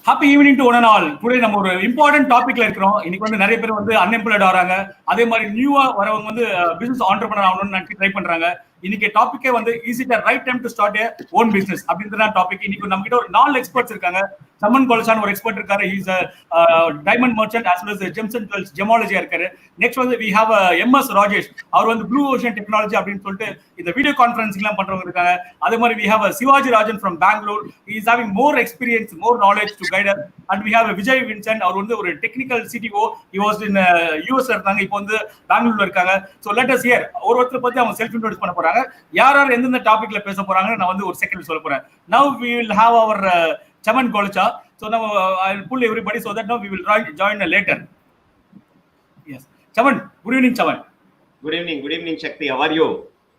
Happy evening to one and all. Today நம்ம ஒரு important டாபிக்ல இருக்கிறோம். இன்னைக்கு வந்து நிறைய பேர் வந்து அன்எம்ப்ளாய்ட் ஆறாங்க. அதே மாதிரி நியூவா வரவங்க வந்து பிசினஸ் ஆண்டர்பிரனர் ஆகணும்னு ட்ரை பண்றாங்க. இன்னைக்கு டாபிக்கே வந்து is it right time to start A own business அப்படின்றத டாபிக். இன்னைக்கு நம்ம கிட்ட ஒரு 4 எக்ஸ்பர்ட்ஸ் இருக்காங்க. சமன் கொலசான் ஒரு எக்ஸ்பர்ட் இருக்காரு. Is diamond merchant as well as gems and jewels ஜெமாலஜியா இருக்காரு. நெக்ஸ்ட் வந்து we have MS ராஜேஷ். அவர் வந்து ப்ளூ ஓஷன் டெக்னாலஜி அப்படின்னு சொல்லிட்டு இந்த வீடியோ கான்ஃபரன்சிங் எல்லாம் பண்றவங்க இருக்காங்க. அதே மாதிரி we have Sivajirajan from Bangalore. he is having more experience, more knowledge to guide us. and we have Vijay Vincent. அவர் வந்து ஒரு technical CTO. he was in US இருந்தாங்க, இப்போ வந்து பெங்களூர்ல இருக்காங்க. so let us hear ஒருத்தர் பத்தி அவங்க செல்ஃப் இன்ட்ரோடியூஸ் பண்ண போறாங்க. யார் யார் எந்தெந்த டாபிக்ல பேச போறாங்கன்னு நான் வந்து ஒரு செகண்ட் சொல்ல போறேன். now we will have our Chaman Kolacha. So now I'll pull everybody so that now we will join later. Yes. Chaman, good evening Chaman. Good evening Shakti. How are you?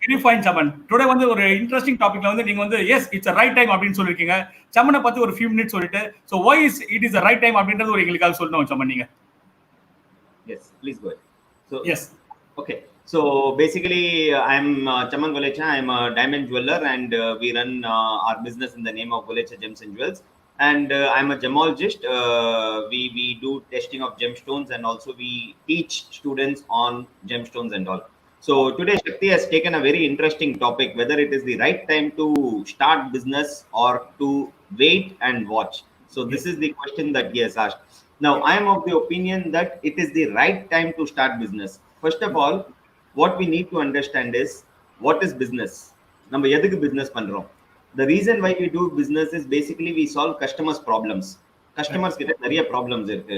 Very fine Chaman. Today வந்து ஒரு interesting டாபிக்ல வந்து நீங்க வந்து yes it's a right time அப்படினு சொல்லிருக்கீங்க. Chaman பத்தி ஒரு few minutes சொல்லிட்டு so why is it is a right time அப்படின்றது ஒரு எங்களுக்காக சொல்லணும் Chaman நீங்க. Yes, please go ahead. So yes. Okay. So basically I'm Chaman Golecha. I'm a diamond jeweler and we run our business in the name of Golecha Gems and Jewels. And I'm a gemologist. We do testing of gemstones and also we teach students on gemstones and all. So today Shakti has taken a very interesting topic, whether it is the right time to start business or to wait and watch. So this is the question that he has asked. Now I am of the opinion that it is the right time to start business. First of all, what we need to understand is what is business. நம்ம எதுக்கு business பண்றோம்? The reason why we do business is basically we solve customers problems. Customers கிட்ட நிறைய problems இருக்கு.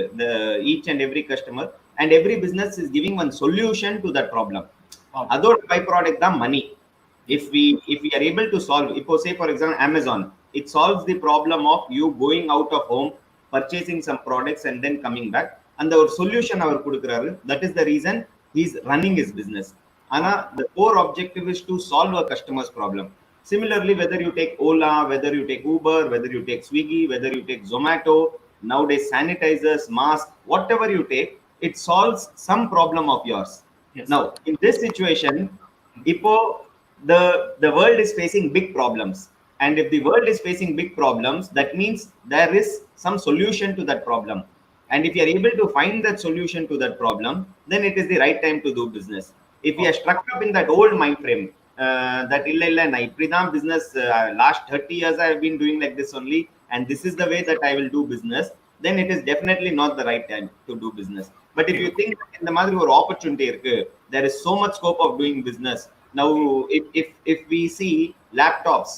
Each and every customer and every business is giving one solution to that problem. அதோட by product தான் money. If we are able to solve, இப்போ say for example Amazon, it solves the problem of you going out of home, purchasing some products and then coming back. அந்த ஒரு solution அவர் கொடுக்கிறாரு. That is the reason he is running his business. ஆனா the core objective is to solve a customer's problem. Similarly, whether you take Ola, whether you take Uber, whether you take Swiggy, whether you take Zomato, nowadays sanitizers, masks, whatever you take, it solves some problem of yours. Yes. Now, in this situation, the world is facing big problems. And if the world is facing big problems, that means there is some solution to that problem. And if you are able to find that solution to that problem, then it is the right time to do business. If you are stuck up in that old mind frame, that illa na ipdidan business last 30 years I have been doing like this only and this is the way that I will do business, then it is definitely not the right time to do business. But if you think in the madri or opportunity irukku, there is so much scope of doing business. Now if we see laptops,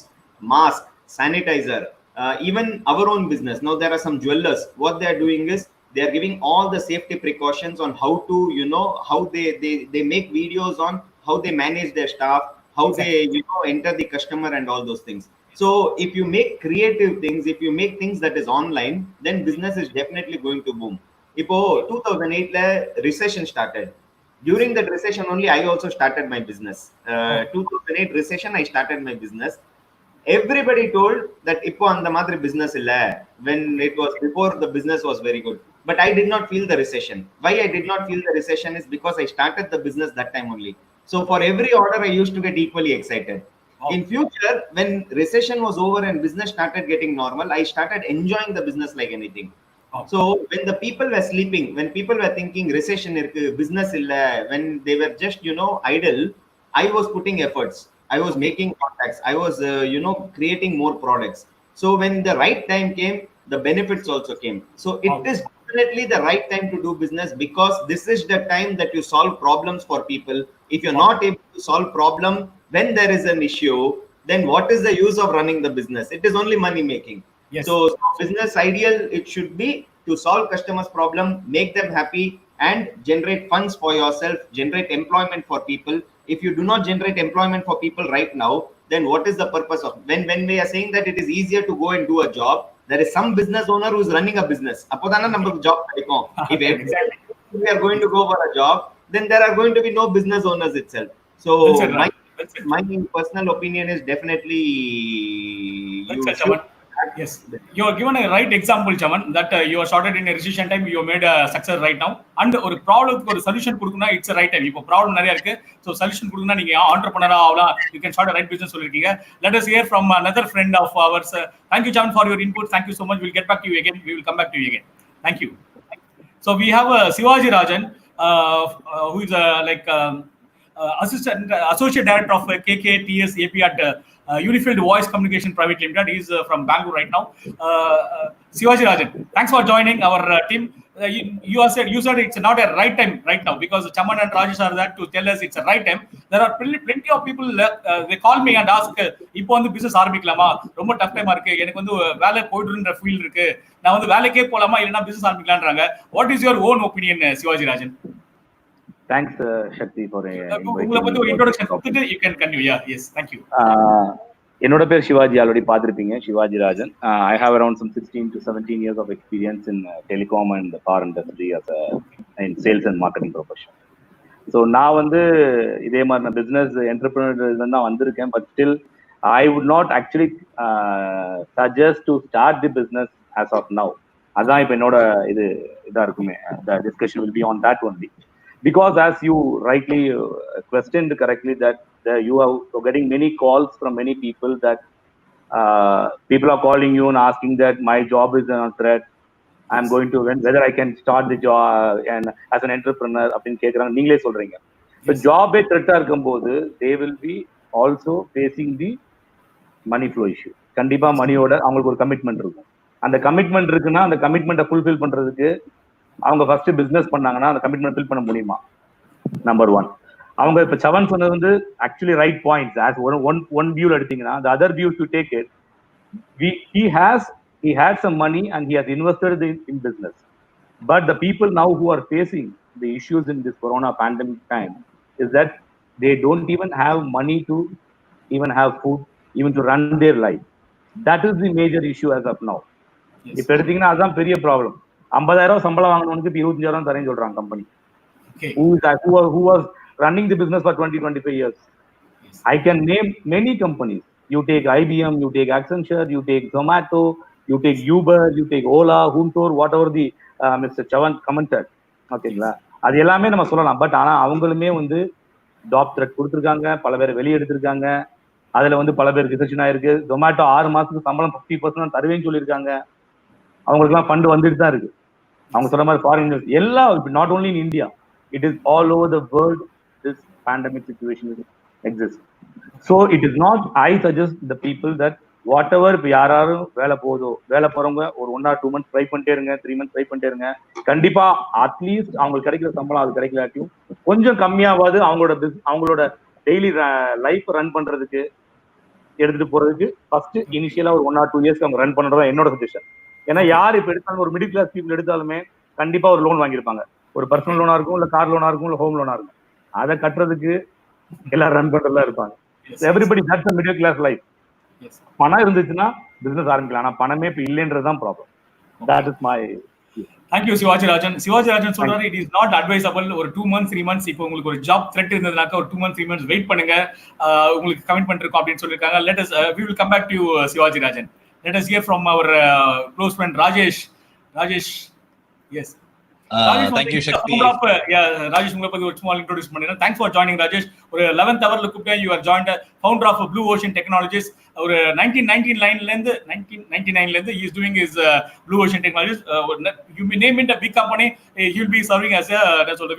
mask, sanitizer, even our own business, now there are some jewelers, what they are doing is they are giving all the safety precautions on how to, how they make videos on how they manage their staff, how they enter the customer and all those things. So if you make creative things, if you make things that is online, then business is definitely going to boom. Ipo 2008 la recession started. During that recession only I also started my business. 2008 recession I started my business. Everybody told that ipo andha madri business illa, when it was before the business was very good. But I did not feel the recession. Why I did not feel the recession is because I started the business that time only. So for every order I used to get equally excited. Wow. In future, when recession was over and business started getting normal, I started enjoying the business like anything. Wow. So when the people were sleeping, when people were thinking recession irukku, business illa, when they were just idle, I was putting efforts. I was making contacts. I was creating more products. So when the right time came, the benefits also came. So it is definitely the right time to do business, because this is the time that you solve problems for people. If you're not able to solve problem when there is an issue, then what is the use of running the business? It is only money making. Yes. So business ideal, it should be to solve customers problem, make them happy and generate funds for yourself, generate employment for people. If you do not generate employment for people right now, then what is the purpose of when we are saying that it is easier to go and do a job, there is some business owner who is running a business. Apodana number job kadikom. If we are going to go for a job, then there are going to be no business owners itself. So my personal opinion is definitely you should Yes, you are given a right example, Chaman, that you are started in a recession time, you made a success right now. And ஒரு ப்ராப்ளத்துக்கு ஒரு solution கொடுக்கணும்னா it's right time. இப்போ problem நிறைய இருக்கு, so solution கொடுக்கணும்னா நீங்க ஆண்டர்பிரனரா ஆகலாம், you can start right business சொல்லிருக்கீங்க. Let us hear from another friend of ours. Thank you, Chaman, for your input. Thank you so much. We'll get back to you again. We will come back to you again. Thank you. So we have Shivajirajan, who is associate director of KKTS AP at Unified Voice Communication Private Limited. He is from Bangalore right now. Shivajirajan, thanks for joining our team. You said it's not a right time right now because Chaman and Rajesh are there to tell us it's a right time. There are plenty of people they call me and ask, இப்போ வந்து business ஆரம்பிக்கலாமா, ரொம்ப tough டைமா இருக்கு, எனக்கு வந்து வேலை போயிடுன்ற feel இருக்கு, நான் வந்து வேலைக்கே போலாமா இல்லைன்னா பிசினஸ் ஆரம்பிக்கலான்றாங்க. What is your own opinion, Shivajirajan? Thanks, Shakti, for உங்களை பத்தி ஒரு இன்ட்ரோடக்ஷன் கொடுத்துட்டு you can continue. Yeah, yes, thank you. என்னோட பேர் சிவாஜி, ஆல்ரெடி பார்த்துருப்பீங்க, Sivajirajan. I have around some 16 to 17 years of experience in telecom and the car industry as in sales and marketing profession. So நான் வந்து இதே மாதிரி நான் பிஸ்னஸ் என்டர்பிரினர் தான் வந்திருக்கேன். But still I would not actually suggest to start the business as of now. அதான் இப்போ என்னோட இதாக இருக்குமே, the discussion will be on that only. Because as you rightly questioned correctly that you are getting many calls from many people that people are calling you and asking that my job is on threat, I'm going to whether I can start the job and as an entrepreneur அப்படின்னு கேட்குறாங்க, நீங்களே சொல்றீங்க. So job threat இருக்கும்போது they will be also facing the money flow issue. கண்டிப்பா மணியோட அவங்களுக்கு ஒரு commitment இருக்கும். அந்த கமிட்மெண்ட் இருக்குன்னா அந்த கமிட்மெண்ட்டை ஃபுல்ஃபில் பண்றதுக்கு அவங்க ஃபர்ஸ்ட் பிசினஸ் பண்ணாங்கன்னா அந்த கமிட்மெண்ட் ஃபில் பண்ண முடியுமா? Number one. அவங்க இப்ப சவன் சொன்னது வந்து actually right points. As one வியூல எடுத்தீங்கன்னா the other view to take it, he had some money and he has invested in business, but the people now who are facing the issues in this corona pandemic time is that they don't even have money to even have food, even to run their life. That is the major issue as of now. இப்ப எடுத்தீங்கன்னா அதுதான் பெரிய problem. 50,000 சம்பளம் வாங்கணும்னு 25,000 தரேன்னு சொல்றாங்க company. Who was running the business for 20-25 years. I can name many companies. You take IBM, you take Accenture, you take Zomato, you take Uber, you take Ola, Hunter, whatever the Mr. Chavan commented. ஓகேங்களா, அது எல்லாமே நம்ம சொல்லலாம். But ஆனா அவங்களுமே வந்து job thread கொடுத்துருக்காங்க, பல பேர் வெளியே எடுத்திருக்காங்க. அதுல வந்து பல பேருக்கு ரிசெக்ஷன் ஆயிருக்கு. Zomato 6 மாசத்துக்கு சம்பளம் 50% தருவேன்னு சொல்லியிருக்காங்க. அவங்களுக்குலாம் ஃபண்ட் வந்துட்டு தான் இருக்கு. அவங்க சொன்ன மாதிரி ஃபாரின் எல்லாம் not only in India, it is all over the world this pandemic situation exist. So it is not, I suggest the people that whatever இப்போ யாரும் வேலை போறவங்க ஒரு 1 or 2 months ட்ரை பண்ணிட்டே இருங்க, 3 months ட்ரை பண்ணிட்டே இருங்க. கண்டிப்பா அட்லீஸ்ட் அவங்களுக்கு கிடைக்கிற சம்பளம் அது கிடைக்கலாட்டியும் கொஞ்சம் கம்மியாவது அவங்களோட டெய்லி லைஃப் ரன் பண்றதுக்கு எடுத்துட்டு போறதுக்கு ஃபர்ஸ்ட் இனிஷியலா ஒரு 1 or 2 years அவங்க ரன் பண்றதா என்னோட சஜஷன். ஏன்னா யார் இப்ப எடுத்தாலும் ஒரு மிடில் கிளாஸ் பீப்புள் எடுத்தாலுமே கண்டிப்பா ஒரு லோன் வாங்கியிருப்பாங்க. ஒரு பர்சனல் லோனா இருக்கும், இல்ல கார் லோனா இருக்கும், இல்ல ஹோம் லோனா இருக்கும். அதை கட்டுறதுக்கு எல்லாரும் ரன் பண்றதா இருப்பாங்க. Everybody that's middle class life. பணம் இருந்துச்சுன்னா பிசினஸ் ஆரம்பிக்கலாம், ஆனா பணமே இப்ப இல்லைன்றதுதான் problem. That is my. Thank you Shivajirajan. Shivajirajan சொல்றாரு இட் இஸ் நாட் அட்வைசபிள். ஒரு 2 months 3 months இப்போ உங்களுக்கு ஒரு ஜாப் த்ரெட் இருந்ததுனாக்க ஒரு 2 months 3 months வெயிட் பண்ணுங்க, உங்களுக்கு கமிட்மெண்ட் இருக்கும் அப்படின்னு சொல்லியிருக்காங்க. Let us we will come back to you, Shivajirajan. Let us hear from our close friend Rajesh. Yes. Thank you, Shakti. Rajesh, உங்களை பத்தி ஒரு ஸ்மால் இன்ட்ரோடியூஸ் பண்ணிடுறேன். Thanks for joining, Rajesh. ஒரு 11th hourல கூப்பிட்டேன். You are joined founder of Blue Ocean Technologies. ஒரு 1999 ல இருந்து he is doing his Blue Ocean Technologies. You may name it a big company. He will be serving as a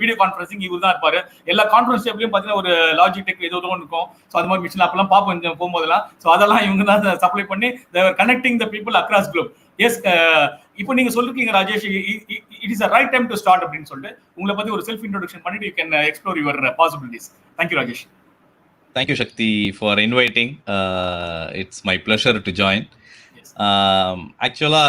video conferencing. he will தான் இருப்பாரு. எல்லா conference டேப்லயும் பாத்தீங்கன்னா ஒரு logic tech ஏதோ ஒன்று இருக்கும். ஸோ அது மாதிரி மிஷின் அப்பெல்லாம் பார்ப்போம் போகும்போதெல்லாம். ஸோ அதெல்லாம் இவங்க தான் சப்ளை பண்ணி they were connecting the people across globe. Yes, இப்போ நீங்க சொல்லிருக்கீங்க Rajesh, it is a right time to start அப்படின்னு சொல்லிட்டு உங்களை பத்தி ஒரு செல்ஃப் இன்ட்ரோடக்ஷன் பண்ணிட்டு you can explore your possibilities. Thank you, Rajesh. Thank you, Shakti, for inviting. It's my pleasure to join. Yes. Actually,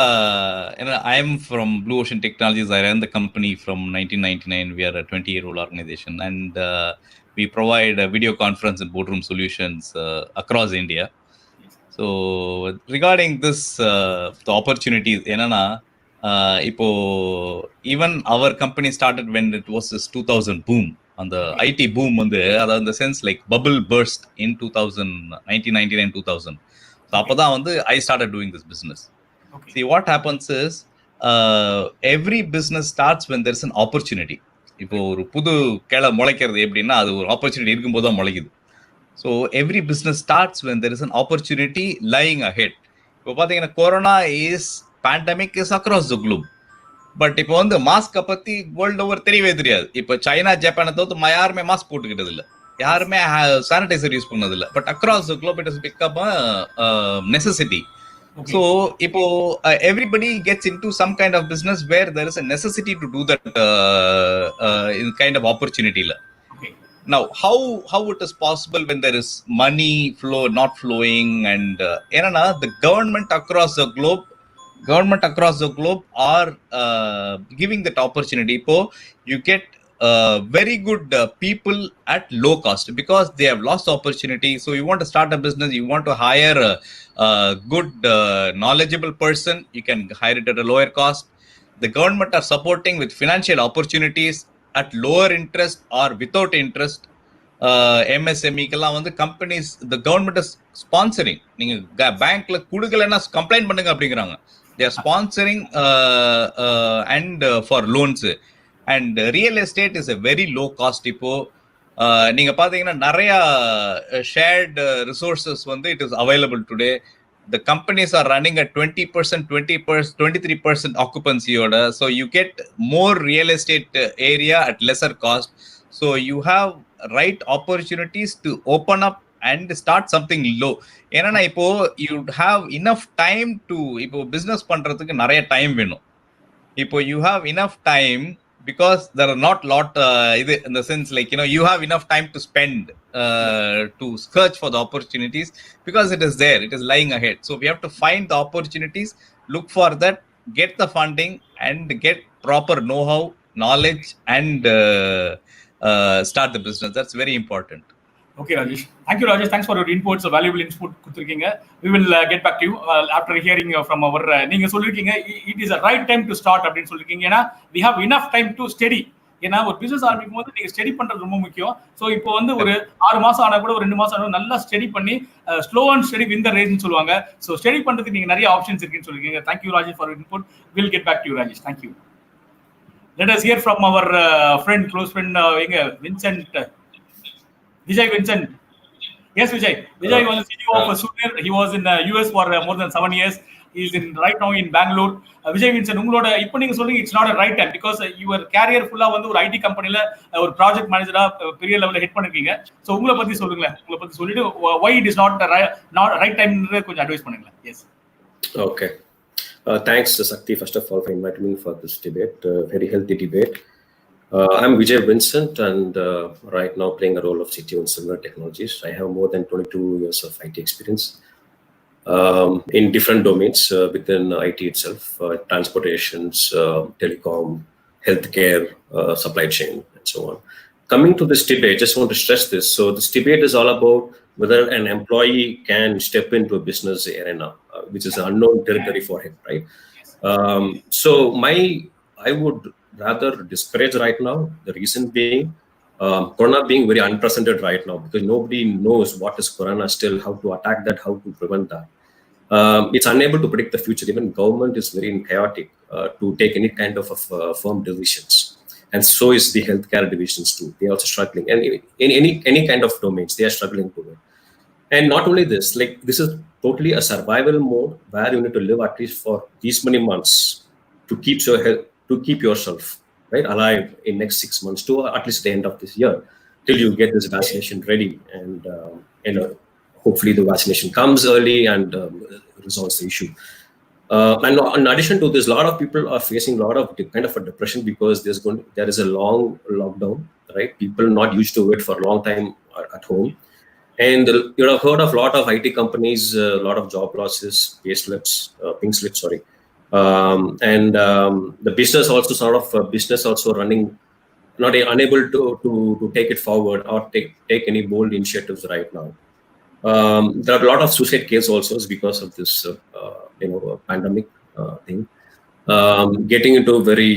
I am from Blue Ocean Technologies. I ran the company from 1999. We are a 20-year-old organization, and we provide video conference and boardroom solutions across India. So regarding this, the opportunities, இப்போ even our company started when it was this 2000 boom. On the IT boom, in the sense like bubble burst in 1999-2000. அப்பதான் வந்து I started doing this business. See, what happens is every business starts when there's an opportunity. இப்போ ஒரு புது கிளை முளைக்கிறது எப்படின்னா அது ஒரு opportunity இருக்கும்போது தான் முளைக்குது. So every business starts when there is an opportunity lying ahead. இப்போ பாத்தீங்கன்னா corona pandemic is across the globe. But இப்போ வந்து மாஸ்கை பத்தி வேர்ல்டு ஓவர் தெரியவே தெரியாது. இப்போ சைனா ஜப்பானை தவிர்த்து யாருமே மாஸ்க் போட்டுக்கிட்டது இல்லை, யாருமே சானிடைசர் யூஸ் பண்ணது இல்லை. But across the globe it is become necessity. So இப்போ everybody gets into some kind of business where there is a necessity to do that kind of ஆப்பர்ச்சுனிட்டியில். Now, how it is possible when there is money flow not flowing and the government across the globe are giving that opportunity. Ipo you get very good people at low cost because they have lost opportunity. So you want to start a business, you want to hire a good knowledgeable person, you can hire it at a lower cost. The government are supporting with financial opportunities at lower interest or without interest. MSME கெல்லாம் வந்து companies the government is sponsoring. நீங்க பேங்க்ல குடுக்கலன்னா complaint பண்ணுங்க அப்படிங்கிறாங்க. They are sponsoring and for loans. And real estate is a very low cost. இப்போ நீங்க பாத்தீங்கன்னா நிறைய shared resources வந்து it is available today. The companies are running at 20%, 23% occupancy order. So you get more real estate area at lesser cost. So you have right opportunities to open up and start something low. ஏன்னா இப்போ you have enough time to இப்போ business பண்றதுக்கு நிறைய time வேணும். இப்போ you have enough time because there are not lot in the sense like you have enough time to spend to search for the opportunities because it is there, it is lying ahead. So we have to find the opportunities, look for that, get the funding and get proper know-how, knowledge and start the business. That's very important. Okay, Rajesh. Thank you, Rajesh. Thanks for your inputs, valuable input. We will get back to you after hearing from our. நீங்க சொல்லிருக்கீங்க it is a right time to start அப்படின்னு சொல்லிருக்கீங்க. ஏன்னா we have enough time to study. ஏன்னா ஒரு business ஆரம்பிக்கும் போது நீங்க ஸ்டடி பண்றது ரொம்ப முக்கியம். ஸோ இப்போ வந்து ஒரு 6 மாசம் ஆனா கூட ஒரு 2 மாசம் ஆனா நல்லா ஸ்டடி பண்ணி slow and steady win the ரேஸ்னு சொல்லுவாங்க. ஸோ ஸ்டடி பண்றதுக்கு நீங்க நிறைய ஆப்ஷன்ஸ் இருக்குன்னு சொல்லிருக்கீங்க. Thank you, Rajesh, for your input. We'll get back to you, Rajesh. Thank you. Let us hear from our friend, close friend, Vincent. Vijay Vincent. Yes, Vijay. Vijay was the CEO of Suner. He was in the US for more than 7 years. He is right now in Bangalore. Vijay Vincent, உங்களோட இப்போ நீங்க சொல்றீங்க it's not a right time because your career full வந்து ஒரு ID கம்பெனில ஒரு project மேனேஜரா பெரிய லெவல்ல ஹெட் பண்ணிருக்கீங்க. சோ உங்களை பத்தி சொல்லுங்களேன். உங்களை பத்தி சொல்லிட்டு why it is not right time கொஞ்சம் அட்வைஸ் பண்ணுங்களேன். Yes. Okay. Thanks, Sakthi, first of all, for inviting me for this debate. Very healthy debate. I'm Vijay Vincent, and right now playing a role of CTO in Similar Technologies. I have more than 22 years of IT experience in different domains within IT itself, transportations, telecom, healthcare, supply chain, and so on. Coming to this debate, I just want to stress this. So this debate is all about whether an employee can step into a business arena, which is an unknown territory for him, right? So I would rather discourage right now. The reason being, Corona being very unprecedented right now because nobody knows what is Corona still, how to attack that, how to prevent that. It's unable to predict the future. Even government is very chaotic to take any kind of firm decisions. And so is the healthcare divisions too. They are also struggling. And in any kind of domains, they are struggling to it. And not only this, like this is totally a survival mode where you need to live at least for these many months to keep your health, to keep yourself right alive in next 6 months to at least the end of this year till you get this vaccination ready and hopefully the vaccination comes early and resolves the issue. And in addition to this, a lot of people are facing a lot of kind of a depression because there is a long lockdown, right? People not used to it for a long time at home. And you have heard of a lot of IT companies, a lot of job losses, pink slips, sorry. And the business also business also running, not unable to take it forward or take any bold initiatives right now. There are a lot of suicide cases also because of this pandemic thing. Getting into very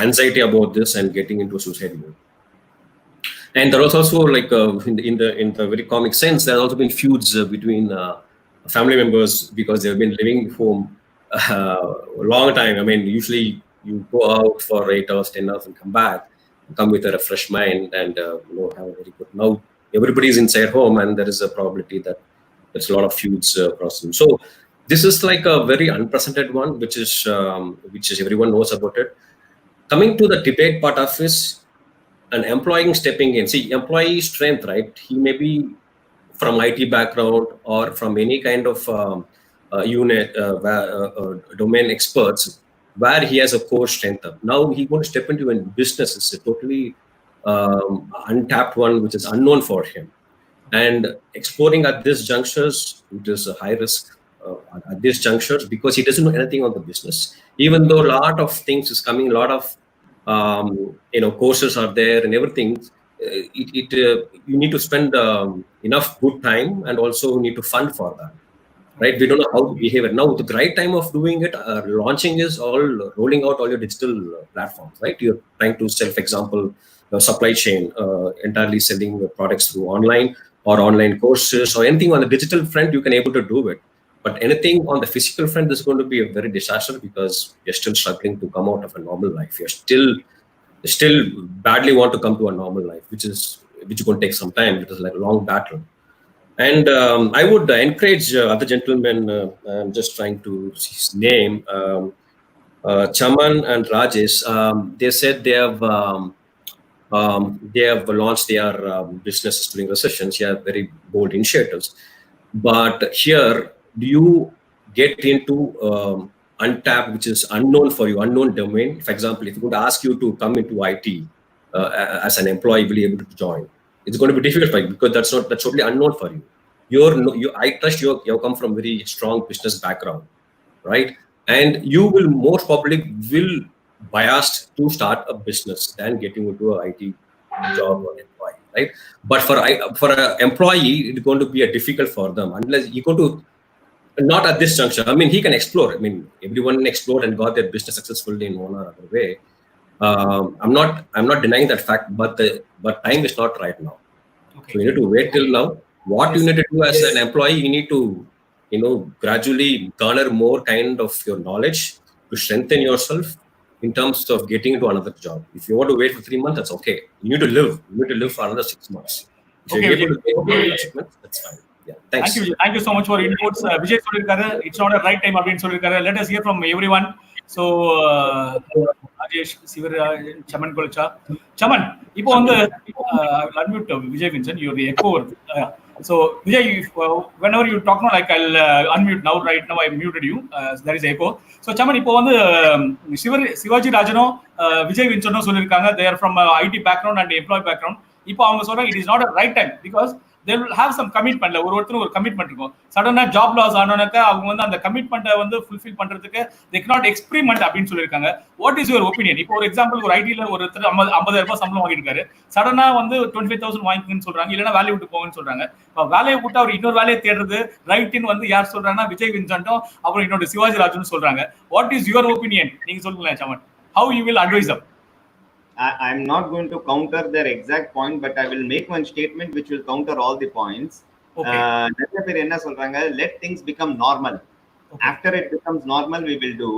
anxiety about this and getting into suicide mode. And there was also like in the very comic sense, there has also been feuds between family members, because they've been living home a long time. I mean, usually you go out for 8 hours, 10 hours and come back, come with a refreshed mind and have a very good. Now everybody is inside home, and there is a probability that there's a lot of feuds across them. So this is like a very unprecedented one, which is everyone knows about it. Coming to the debate part of this, an employee stepping in. See, employee strength, right? He may be from IT background or from any kind of unit, domain experts, where he has a core strength of. Now he's going to step into a business. It's a totally untapped one, which is unknown for him. And exploring at this junctures, it is a high risk at these junctures, because he doesn't know anything on the business. Even though a lot of things is coming, a lot of courses are there and everything. You need to spend enough good time, and also need to fund for that, right? We don't know how to behave it. Now the right time of doing it, launching is all rolling out all your digital platforms, right? You're trying to sell, for example, supply chain, entirely selling products through online or online courses or anything on the digital front, you can able to do it. But anything on the physical front is going to be a very disaster, because you're still struggling to come out of a normal life. You're still badly want to come to a normal life, which is going to take some time. It is like a long battle. And I would encourage other gentlemen. I'm just trying to see his name. Chaman and Rajesh. They said they have launched their businesses during recessions. They have very bold initiatives. But here, do you get into untapped, which is unknown for you, unknown domain? For example, if you could ask you to come into IT as an employee, will you be able to join? It's going to be difficult for you, because that's totally unknown for you. I trust you come from very strong business background, right? And you will most probably will biased to start a business than getting into an IT job or employee, right? But for an employee, it's going to be difficult for them, unless you go to. Not at this juncture. I mean, he can explore. I mean, everyone explored and got their business successfully in one or other way. I'm not denying that fact, but time is not right now. Okay. So you need to wait till now. What you need to do as an employee, you need to, gradually garner more kind of your knowledge to strengthen yourself in terms of getting into another job. If you want to wait for 3 months, that's okay. You need to live. You need to live for another 6 months. If you're able to wait for 6 months, that's fine. Yeah, thanks. Thank you so much for your inputs. Vijay solirukkaru, it's not a right time அப்படின்னு சொல்லிருக்காரு. Let us hear from everyone. So Rajesh, Sivarajan, Chaman Kolcha. Chaman, இப்போ வந்து I'll unmute Vijay Vincent. You're the echoer. So Vijay, whenever you talk now, like I'll unmute now. Right now I muted you. There is echo. So Chaman, இப்போ வந்து சிவாஜிராஜனோ Vijay Vincent சொல்லிருக்காங்க. They are from IT background and employee background. இப்போ அவங்க சொல்றாங்க it is not a right time, because they will have some commitment. ஒரு commitment இருக்கும். சடனா job loss ஆனோனாக்க அவங்க வந்து அந்த கமிட்மெண்ட்டை வந்து ஃபுல்ஃபில் பண்றதுக்கு they cannot experiment அப்படின்னு சொல்லியிருக்காங்க. What is your opinion? இப்போ ஒரு எக்ஸாம்பிள், ஒரு ஐடியில் ஒருத்தர் 50,000 ரூபாய் சம்பளம் வாங்கியிருக்காரு. சடனா வந்து 25,000 வாங்கிக்கணும்னு சொல்றாங்க, இல்லைன்னா வேலையை விட்டு போங்கன்னு சொல்றாங்க. இப்போ வேலையை விட்டு அவர் இன்னொரு வேலையை தேடுறது ரைட்னு வந்து யார் சொல்றாங்கன்னா விஜய் வின்சென்ட்டும் அப்புறம் இன்னொரு சிவாஜிராஜன் சொல்றாங்க. What is your opinion? நீங்க சொல்லுங்களேன் Chaman. How you will advise them? I'm not going to counter their exact point, but I will make one statement which will counter all the points. Let things become normal. Okay. After it becomes normal, we will do.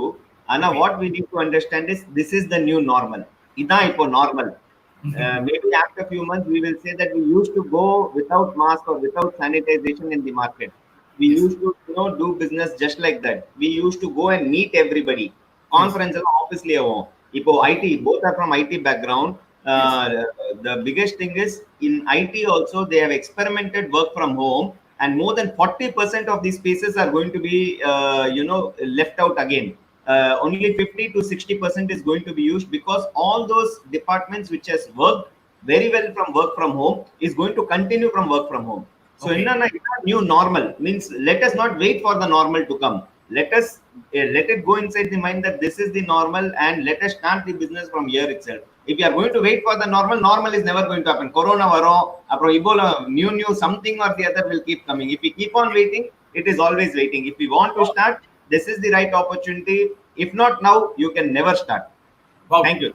Anna, okay. What we need to understand is this is the new normal. Ida ipo normal. Maybe after a few months, we will say that we used to go without mask or without sanitization in the market. We used to do business just like that. We used to go and meet everybody. Conference obviously. Ipo IT, both are from IT background. The biggest thing is in IT also they have experimented work from home, and more than 40% of these spaces are going to be left out again. Only 50 to 60% is going to be used, because all those departments which has worked very well from work from home is going to continue from work from home. So in a new normal means let us not wait for the normal to come. Let it go inside the mind that this is the normal, and let us start the business from here itself. If you are going to wait for the normal is never going to happen. Corona varo, apro Ebola, new something or the other will keep coming. If we keep on waiting, it is always waiting. If we want to start, this is the right opportunity. If not now, you can never start. Thank you.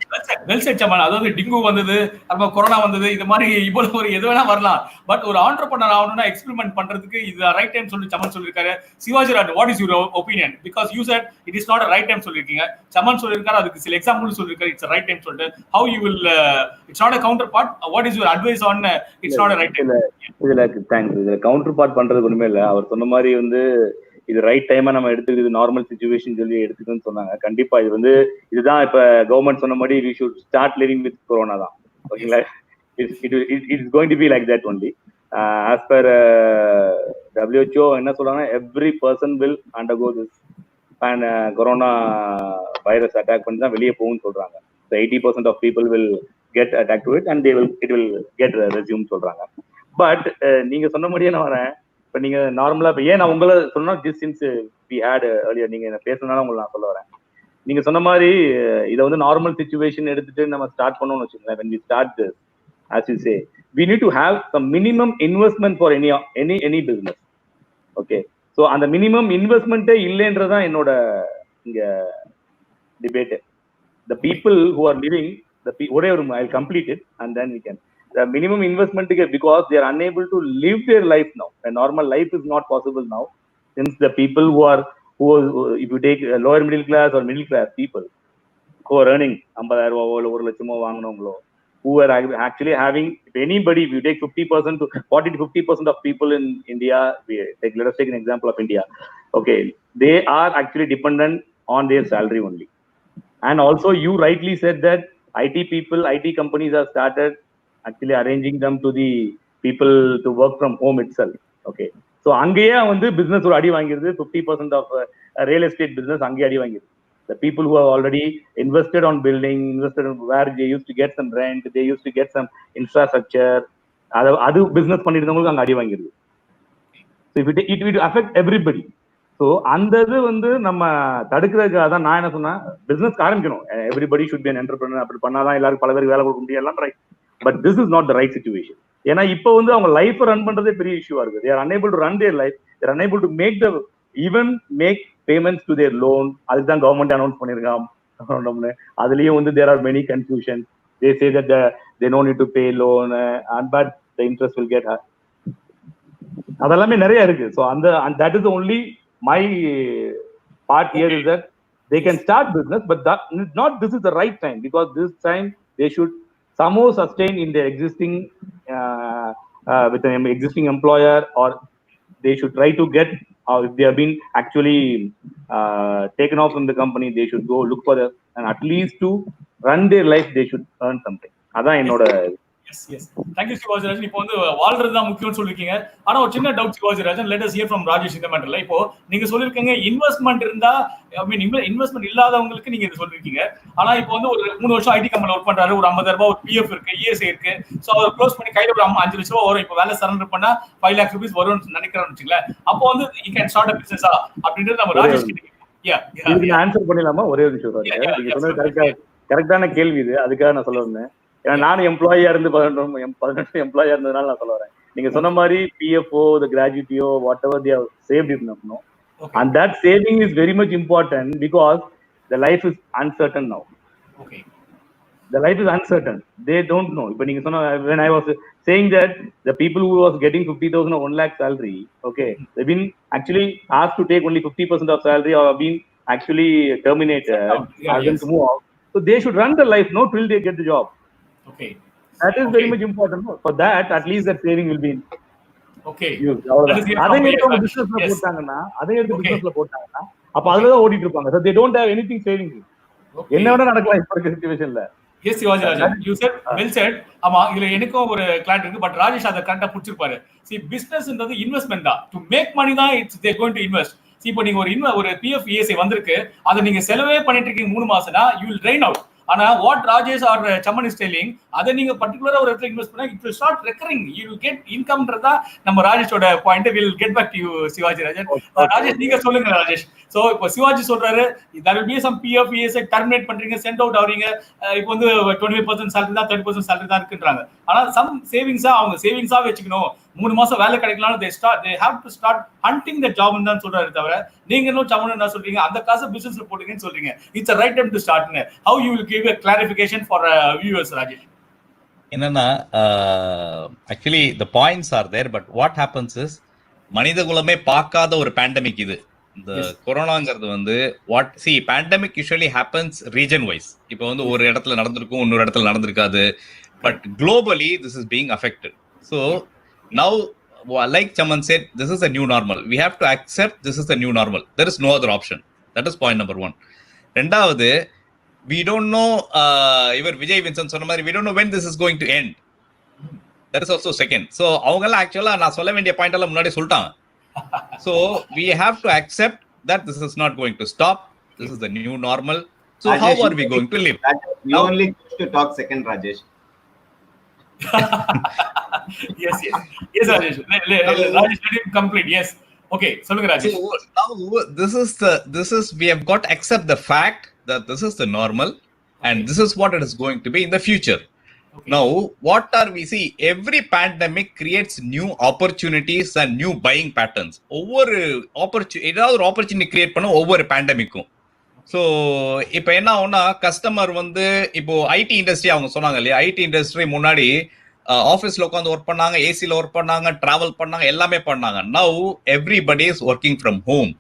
Well said Saman. அதாவது டிங்கு வந்தது, அப்புறம் corona வந்தது, இது மாதிரி இவ்வளவு ஒரு எது வேணா வரலாம். பட் ஒரு ஆண்டர்பிரனர் ஆகணும்னா எக்ஸ்பெரிமெண்ட் பண்றதுக்கு இது ரைட் டைம் சொல்லி சமன் சொல்லிருக்காரு. Shivajiraj, what is your opinion? Because you said it is not right time சொல்லிருக்கீங்க. சமன் சொல்லிருக்காரு, அதுக்கு சில எக்ஸாம்பிள் சொல்லிருக்காரு இட்ஸ் ரைட் டைம் சொல்லிட்டு. How you will it's not a counterpart. What is your advice on it's not a right time? இதுல thanks. இதுல counter part பண்றது ஒண்ணுமே இல்ல. அவர் சொன்ன மாதிரி வந்து இது ரைட் டைமா நம்ம எடுத்துக்கிறது நார்மல் சிச்சுவேஷன் சொல்லி எடுத்துக்கணும்னு சொன்னாங்க. கண்டிப்பா இது வந்து இதுதான் இப்ப கவர்மெண்ட் சொன்ன மாதிரி we should start living with corona தான். ஓகேங்களா? It's going to be like that only. As per WHO என்ன சொல்றாங்க, every person will undergo this and corona virus attack பண்ணி தான் வெளியே போகும்னு சொல்றாங்க. So 80% of people will get attacked to it and it will get resumed சொல்றாங்க. But நீங்க சொன்ன மாதிரியே நான் வரேன். இப்ப நீங்க நார்மலா இப்ப ஏன் நான் உங்களை சொன்னா just since we had earlier நீங்க பேசுறதுனால உங்களை நான் சொல்ல வரேன். நீங்க சொன்ன மாதிரி இதை வந்து நார்மல் சிச்சுவேஷன் எடுத்துட்டு நம்ம ஸ்டார்ட் பண்ணோம்னு வச்சுக்கோங்களேன். when we start this, as you say, we need to have some minimum investment for any business. Okay, so அந்த மினிமம் இன்வெஸ்ட்மெண்ட்டே இல்லைன்றதான் என்னோட இங்க debate. the people who are living ஒரே ஒரு I'll complete it and then we can. The minimum investment because they are unable to live their life now. A normal life is not possible now, since the people who if you take lower middle class or middle class people who are earning 50,000 or 1 lakhamo vaanganavangalo, who are actually having, if anybody, if you take 50% to 40 to 50% of people in India, let us take an example of India. Okay, they are actually dependent on their salary only. And also you rightly said that IT companies have started actually arranging them to the people to work from home itself. Okay, so அங்கேயே வந்து business ஒரு அடி வாங்கிருது. 50% of real estate business அங்கேயே அடி வாங்கிருது. The people who have already invested on building, invested on where they used to get some rent, they used to get some infrastructure, அது business பண்ணிட்டு இருந்தவங்களுக்கு அங்க அடி வாங்கிருது. So it will affect everybody. So அந்த இது வந்து நம்ம தடுக்கிறதுக்காக தான் நான் என்ன சொன்னேன், பிசினஸ் ஆரம்பிக்கணும். Everybody should be an entrepreneur. அப்படி பண்ணாதான் எல்லாருக்கும் பல பேருக்கு வேலை கொடுக்க முடியும், எல்லாம் right. But this is not the right situation. ஏன்னா இப்போ வந்து அவங்க லைஃப் ரன் பண்றதே பெரிய இஷ்யூவா இருக்கு. they are unable to run their life, they are unable to make payments to their loan. அதுக்கு தான் கவர்மெண்ட் அனௌன்ஸ் பண்ணிருக்காங்க. அதுலயும் வந்து there are many confusions. They say that they no need to pay loan but the interest will get high. அதெல்லாமே நிறைய இருக்கு. So and that is the only my part here is that they can start business, but this is the right time, because this time they should somehow sustain in their existing with an existing employer, or they should try to get, or if they have been actually taken off from the company, they should go look for and at least to run their life they should earn something. அதான் என்னோட. Yes. Thank you, Sivajirajan. இப்போ வந்து வாழ்றது தான் முக்கியம்னு சொல்லிருக்கீங்க. ஆனா ஒரு சின்ன doubt Sivajirajan, let us hear from Rajesh இந்த மேட்டர்ல. இப்போ நீங்க சொல்லிருக்கீங்க இன்வெஸ்ட்மெண்ட் இருந்தா, ஐ மீன் இன்வெஸ்ட்மெண்ட் இல்லாதவங்களுக்கு நீங்க இது சொல்லிருக்கீங்க. ஆனா இப்போ வந்து ஒரு 3 வருஷம் ஐடி கம்பெனில ஒர்க் பண்றாரு, ஒரு 50,000 ஒரு பிஎஃப் இருக்கு, இஎஸ்ஐ இருக்கு. சோ அவர் க்ளோஸ் பண்ணி கையில ஒரு 5 லட்சம் ரூபாய் வரும். இப்போ வேலை சரண்டர் பண்ணா 5 lakhs rupees வரும்னு நினைக்கிறேன்னு வச்சுங்களேன். அப்போ வந்து you can start a business அப்படின்றது நம்ம ராஜேஷ் கிட்ட இதுக்கு ஆன்சர் பண்ணிடலாமா? ஒரே ஒரு நிமிஷம். நீங்க சொன்னது கரெக்டான கேள்வி இது. அதுக்காக நான் சொல்ல வந்தேன். ஏன்னா நானும் எம்ப்ளாயியா இருந்து 18 எம்ப்ளாயியா இருந்ததுனால நான் சொல்ல வரேன். நீங்க சொன்ன மாதிரி பிஎஃப்ஓ, கிராஜுவிட்டியோ, whatever they have saved இருக்கணும். And that saving is very much important because the life is uncertain now. Okay. The life is uncertain. They don't know. But நீங்க சொன்ன, when I was saying that the people who was getting 50,000 or 1 lakh salary, okay, they've been actually asked to take only 50% of salary, or have been actually terminated, asked them to move out. So they should run the life, no, till they get the job. Okay. That is very much important. For that, at least that saving will be okay. அதை எடுத்து பிசினஸ்ல போட்டாங்கன்னா, அப்ப அதுலதான் ஓடிட்டு இருப்பாங்க. So they don't have anything saving. என்ன வேணா நடக்கலாம் இப்ப இருக்க சிச்சுவேஷன்ல. Yes Shivajirajan, you said well said. ஆமா, இதுல எனக்கும் ஒரு கிளாரிட்டி இருக்கு. பட் ராஜேஷ் அதை கரெக்டா புடிச்சிருப்பாரு. see பிசினஸ்ன்றது இன்வெஸ்ட்மெண்ட் தான். to make money தான் they going to invest. see இப்போ நீங்க ஒரு பிஎஃப் இஎஸ்ஐ வந்திருக்கு, அதை நீங்க செலவே பண்ணிட்டு இருக்கீங்க 3 மாசம்னா you will drain out. ஆனா what Rajesh or Saman is telling, அதை நீங்க பர்టిక్యులரா ஒரு இடத்துல இன்வெஸ்ட் பண்ணா it will start recurring, you will get இன்கம்ன்றதா நம்ம ராஜேஷோட point. Will get back to you Shivajirajan. Rajesh நீங்க சொல்லுங்க ராஜேஷ். சோ இப்போ சிவாஜி சொல்றாரு there will be some PF ESI terminate பண்றீங்க, சென்ட் அவுட் ஆவறீங்க. இப்போ வந்து 25% salary தான், 30% salary தான் இருக்குன்றாங்க. ஆனா சம் சேவிங்ஸா அவங்க சேவிங்ஸா வெச்சுக்கணும். 3 மாசம் வேலை கிடைக்கலாம், they have to start hunting the job ன்னு தான் சொல்றாரு தவிர நீங்க இன்னும் சமன் என்ன சொல்றீங்க அந்த காசை பிசினஸ்ல போடுங்கன்னு சொல்றீங்க. It's a right time to start. How you will give a clarification for viewers, Rajesh? என்னன்னா actually the points are there, but what happens is மனித குலமே பார்க்காத ஒரு பேண்டமிக் இது. இந்த கொரோனாங்கிறது வந்து pandemic usually happens region wise. இப்போ வந்து ஒரு இடத்துல நடந்திருக்கும், இன்னொரு இடத்துல நடந்திருக்காது. But globally this is being affected. So now like Chaman said, this is a new normal. We have to accept this is the new normal. There is no other option. That is point number 1. ரெண்டாவது, we don't know, இவர் Vijay Vinson சொன்ன மாதிரி we don't know when this is going to end. That is also second. So அவங்கெல்லாம் ஆக்சுவலா நான் சொல்ல வேண்டிய point எல்லாம் முன்னாடி சொல்லிட்டாங்க. So we have to accept that this is not going to stop. This is the new normal. So Rajesh, how are we going to live? You now, only choose to talk second, Rajesh. Yes, Rajesh. Rajesh, let him complete. Yes. Okay, solunga Rajesh. So now this is we have got to accept the fact that this is the normal, and this is what it is going to be in the future. Okay. Now, what are we see? Every pandemic creates new opportunities and new buying patterns. ஒவ்வொரு ஏதாவது ஒரு opportunity create பண்ண ஒவ்வொரு பேண்டமிக்கும். So இப்போ என்ன ஆகும்னா customer வந்து இப்போ ஐடி இண்டஸ்ட்ரி அவங்க சொன்னாங்க இல்லையா, ஐடி இண்டஸ்ட்ரி முன்னாடி ஆஃபீஸில் உட்காந்து ஒர்க் பண்ணாங்க, ஏசியில் ஒர்க் பண்ணாங்க, ட்ராவல் பண்ணாங்க, எல்லாமே பண்ணாங்க. Now everybody is working from home.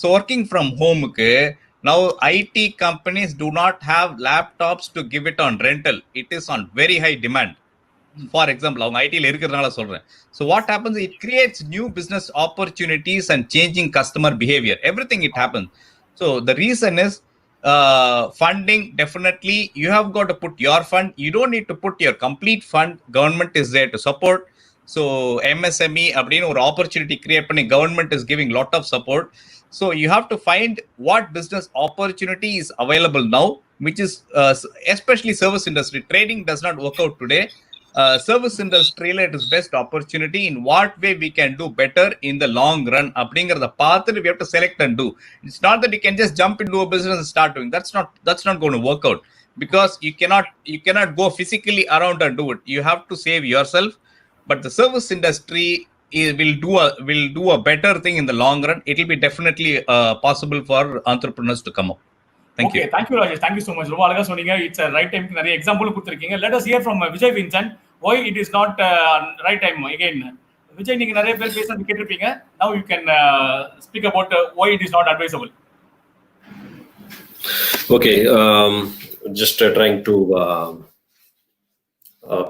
So working from ஹோமுக்கு now IT companies do not have laptops to give it on rental. It is on very high demand. For example, அவங்க ஐடியில் இருக்கிறதுனால சொல்றேன். So what happens, it creates new business opportunities and changing customer behavior. Everything it happens. So the reason is funding. Definitely you have got to put your fund. You don't need to put your complete fund. Government is there to support. So MSME அப்படின்னு ஒரு opportunity create பண்ணி government is giving lot of support. So you have to find what business opportunity is available now, which is especially service industry. Trading does not work out today. Service industry it is best opportunity. In what way we can do better in the long run? அப்படிங்கறத பார்த்துட்டு we have to select and do. It's not that you can just jump into a business and start doing. That's not going to work out, because you cannot go physically around and do it. You have to save yourself. But the service industry will do a better thing in the long run. It will be definitely possible for entrepreneurs to come up. Thank you. Thank you, Rajesh. Thank you so much. ரொம்ப அழகா சொன்னீங்க. It's a right time. நிறைய example கொடுத்திருக்கீங்க. Let us hear from Vijay Vincent why it is not right time again. Vijay, நீங்க நிறைய பேர் பேசுறது கேட்டிருப்பீங்க. Now you can speak about why it is not advisable. Okay, just trying to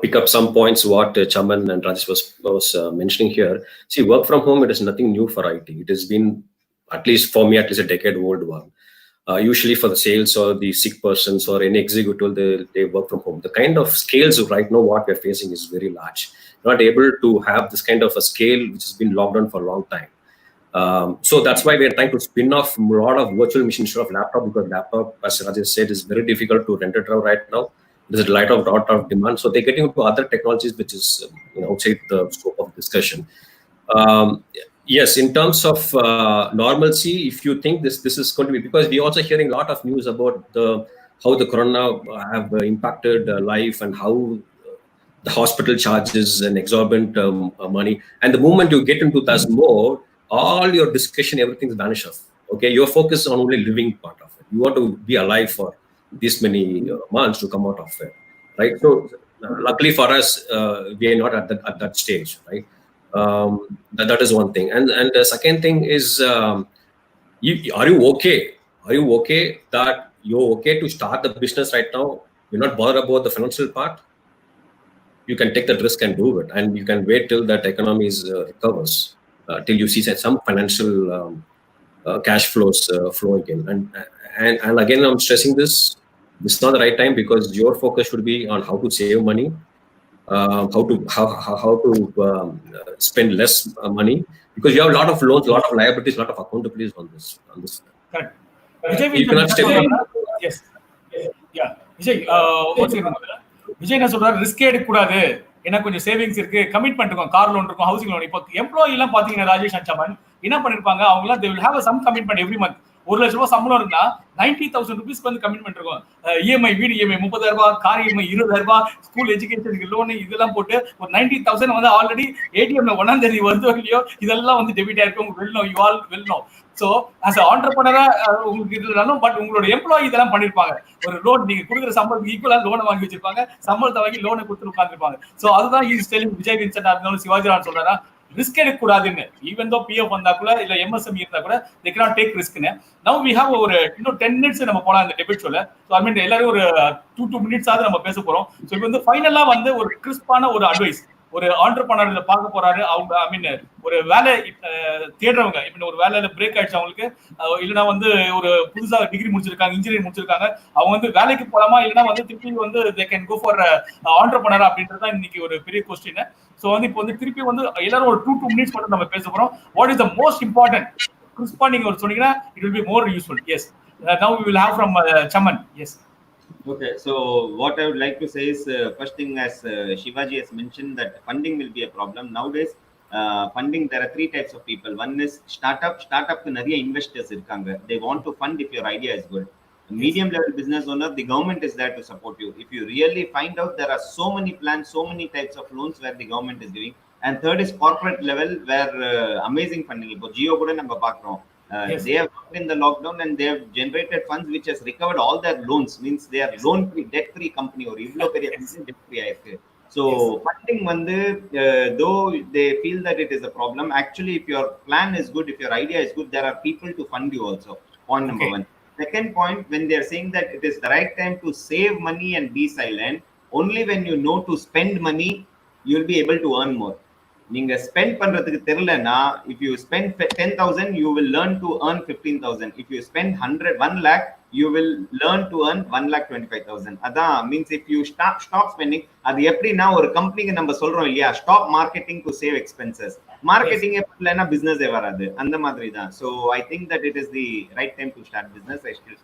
pick up some points what Chaman and Rajesh was mentioning here. See, work from home, it is nothing new for IT. It has been, at least for me, at least a decade old one. Usually for the sales or the sick persons or any executive, they work from home. The kind of scales right now what we're facing is very large. Not able to have this kind of a scale which has been locked down for a long time. So that's why we're trying to spin off a lot of virtual machines instead of laptop, because laptop, as Rajesh said, is very difficult to rent it out right now. There's a lot of demand, so they're getting into other technologies which is outside the scope of discussion. Yes, in terms of normalcy, if you think this is going to be, because we're also hearing a lot of news about how the corona have impacted life and how the hospital charges and exorbitant money. And the moment you get into that mode, all your discussion, everything's vanish off. Okay, you're focused on only living part of it. You want to be alive for this many months to come out of it, right? So luckily for us, we are not at that stage, right? That is one thing. And the second thing is, are you okay? Are you okay that you're okay to start the business right now? You're not bothered about the financial part. You can take that risk and do it, and you can wait till that economy recovers, till you see some financial cash flows flowing in. And again, I'm stressing this is not the right time, because your focus should be on how to save money, how to spend less money, because you have a lot of loans, a lot of liabilities, a lot of accountabilities on this. Correct. You cannot step in. Yes. Yeah. Vijay என்ன சொல்றாரு, risk எடுக்க கூடாது, எனக்கு கொஞ்சம் savings இருக்கு, commitment இருக்கும், car loan இருக்கும், housing loan. இப்போ எம்ப்ளாயி எல்லாம் பாத்தீங்கன்னா ராஜேஷ் அண்ட் சமன் என்ன பண்ணிருப்பாங்க, அவங்க எல்லாம் they will have some commitment every month. 1 லட்ச ரூபாய் சம்பளம் இருக்குன்னா 90,000 rupeesக்கு வந்து கமிட்மெண்ட் இருக்கும். இஎம்ஐ, வீடு இஎம்ஐ 30,000 ரூபாய், கார் இஎம்ஐ 20,000 ரூபாய், ஸ்கூல் எஜுகேஷனுக்கு லோன், இதெல்லாம் போட்டு ஒரு 90,000 வந்து ஆல்ரெடி ஏடிஎம்ல 1ஆம் தேதி வருதோ இல்லையோ இதெல்லாம் வந்து டெபிட் ஆயிருக்கு. உங்களுக்கு well know, you all well know. So as ஆண்டர்பிரனரா உங்களுக்கு இதுனாலும் பட் உங்களோட எம்ப்ளாயி இதெல்லாம் பண்ணிருப்பாங்க. ஒரு லோன் நீங்க கொடுக்குற சம்பளத்துக்கு ஈக்குவலா லோனை வாங்கி வச்சிருப்பாங்க, சம்பளத்தை வாங்கி லோனை கொடுத்து உட்காந்துருப்பாங்க. சோ அதுதான் இஸ் டெல்லிங் விஜய் வின்சென்ட் இருந்தாலும் சிவாஜிராஜன் சொல்றாரா ரிஸ்க் எடுக்க கூடாதுன்னு. ஈவன் தோ பிஎஃப் வந்தா கூட இல்ல எம்எஸ்எம்இ இருந்தா கூட they cannot take riskன்னு. Now we have ஒரு இன்னும் 10 minutes நம்ம போலாம் இந்த டெபிட் ஷோல. சோ ஐ மீன் எல்லாரும் ஒரு 2 minutes ஆவது நம்ம பேச போறோம். சோ இப்போ வந்து ஃபைனலா வந்து ஒரு கிறிஸ்பான ஒரு அட்வைஸ் ஒரு ஆண்டர்பிரனர் பார்க்க போறாரு. அவங்க ஐ மீன் ஒரு வேலை தேடுறவங்க, இப்போ ஒரு வேலையில பிரேக் ஆயிடுச்சு அவங்களுக்கு, இல்லைன்னா வந்து ஒரு புதுசா டிகிரி முடிச்சிருக்காங்க, இன்ஜினியரிங் முடிச்சிருக்காங்க, அவங்க வந்து வேலைக்கு போலாமா இல்லைன்னா வந்து திருப்பி வந்து they can go for entrepreneur அப்படின்றது தான் இன்னைக்கு ஒரு பெரிய கொஸ்டின். ஸோ வந்து இப்போ வந்து திருப்பி வந்து எல்லாரும் ஒரு 2 minutes மட்டும் நம்ம பேச போறோம். What is the most important கிறிஸ்பா நீங்க ஒரு சொன்னீங்கன்னா it will be more useful. Yes, now we will have from Saman. Yes. Okay, so what I would like to say is first thing, as Shivaji has mentioned, that funding will be a problem nowadays. Funding, there are 3 types of people. One is startup ku nariya investors irukanga, they want to fund if your idea is good. Medium level business owner, the government is there to support you. If you really find out, there are so many plans, so many types of loans where the government is giving. And third is corporate level, where amazing funding. Ipo Jio kuda namba paakrom. Yes. They have worked in the lockdown and they have generated funds which has recovered all their loans, means they are loan free, debt free company or ivlo periya company debt free aayirukku. So funding vandu though they feel that it is a problem, actually if your plan is good, if your idea is good, there are people to fund you also. Point number 1. Second point, when they are saying that it is the right time to save money and be silent, only when you know to spend money you will be able to earn more. நீங்க spend பண்றதுக்கு தெரியலனா, if you spend 10,000 you will learn to earn 15,000. if you spend 1 lakh you will learn to earn 1,25,000. அதான் means if you stop spending. அது எப்படின்னா ஒரு கம்பெனிக்கு நம்ம சொல்றோம் இல்லையா, stop marketing to save expenses. Marketing எப்படின்னா பிசினஸே வராது, அந்த மாதிரி தான். So I think that it is the right time to start business. I still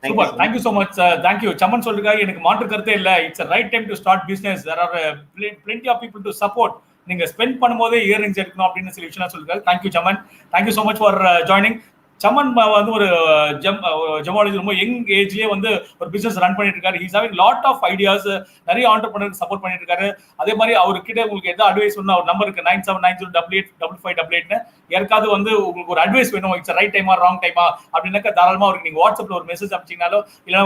Super, thank you so much. Thank you. சமன் சொல்றாங்க, எனக்கு மாற்று கருத்தே இல்ல. It's a right time to start business. There are plenty of people to support. நீங்க spend பண்ணும்போதே earnings எடுக்கணும் அப்படின்னு சில விஷயம் சொல்லிருக்காரு. Thank you Saman, thank you so much for joining. Saman வந்து ஒரு ஜமாலஜி ரொம்ப யங் ஏஜ்லயே வந்து ஒரு பிசினஸ் ரன் பண்ணிட்டு இருக்காரு. He's having lot of ideas, நிறைய ஆண்டர்பிரனருக்கு சப்போர்ட் பண்ணிட்டு இருக்காரு. அதே மாதிரி அவர்கிட்ட உங்களுக்கு எதாவது அட்வைஸ் வேணும், ஒரு நம்பர் இருக்கு 9790885588. யாருக்காவது வந்து உங்களுக்கு ஒரு அட்வைஸ் வேணும், இட்ஸ் ரைட் டைமா ராங் டைமா அப்படின்னாக்கா தாராளமா அவருக்கு நீங்க வாட்ஸ்அப்ல ஒரு மெசேஜ் அனுப்பிச்சீங்கனாலோ இல்லைன்னா